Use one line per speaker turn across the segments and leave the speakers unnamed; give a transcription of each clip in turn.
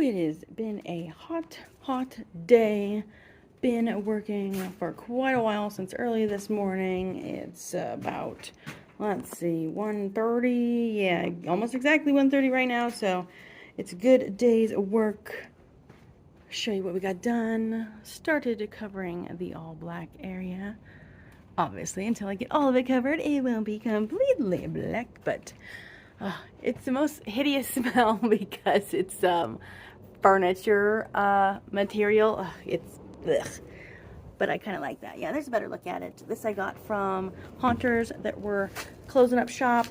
It has been a hot, hot day. Been working for quite a while since early this morning. It's about, let's see, 1:30. Yeah, almost exactly 1:30 right now. So it's a good day's work. Show you what we got done. Started covering the all black area. Obviously, until I get all of it covered, it won't be completely black, but it's the most hideous smell because it's furniture material. It's ugh. But I kind of like that. Yeah, there's a better look at it. This I got from Haunters that were closing up shop,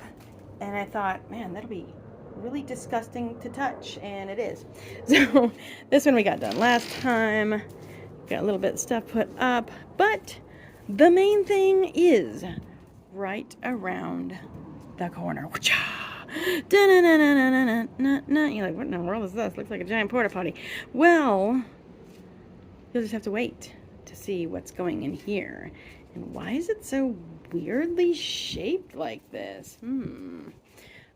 and I thought, man, that'll be really disgusting to touch, and it is. So this one we got done last time. Got a little bit of stuff put up, but the main thing is right around the corner. You're like, what in the world is this? Looks like a giant porta potty. Well, you'll just have to wait to see what's going in here. And why is it so weirdly shaped like this?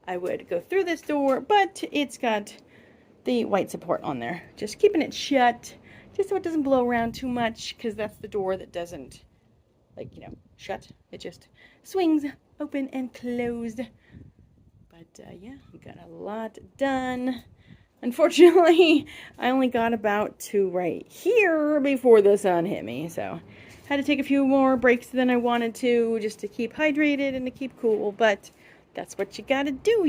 I would go through this door, but it's got the white support on there. Just keeping it shut, just so it doesn't blow around too much, because that's the door that doesn't, like, shut. It just swings open and closed. But yeah, we got a lot done. Unfortunately, I only got about to right here before the sun hit me, so had to take a few more breaks than I wanted to, just to keep hydrated and to keep cool, but that's what you gotta do,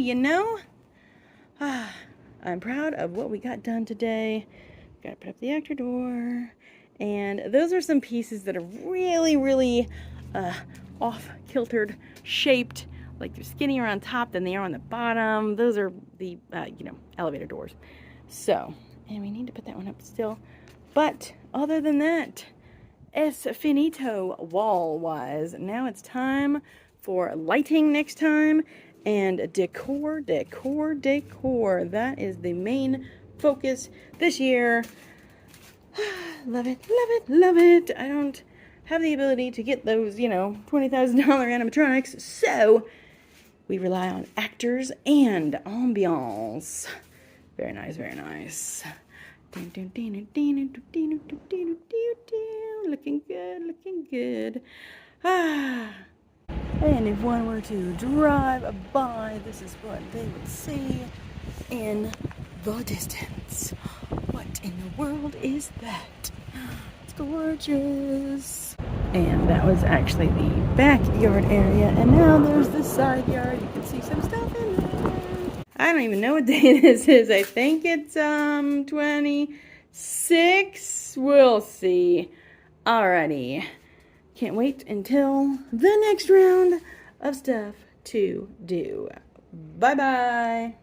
I'm proud of what we got done today. Gotta put up the actor door, and those are some pieces that are really, really off-kiltered shaped. Like they're skinnier on top than they are on the bottom. Those are the, elevator doors. So, and we need to put that one up still. But other than that, es finito wall-wise. Now it's time for lighting next time and decor. That is the main focus this year. Love it, love it, love it. I don't have the ability to get those, $20,000 animatronics, so we rely on actors and ambiance. Very nice, very nice. Looking good, looking good. And if one were to drive by, this is what they would see in the distance. What in the world is that? It's gorgeous. And that was actually the backyard area, and now there's the side yard. You can see some stuff in there. I don't even know what day this is. I think it's 26. We'll see. Alrighty. Can't wait until the next round of stuff to do. Bye-bye.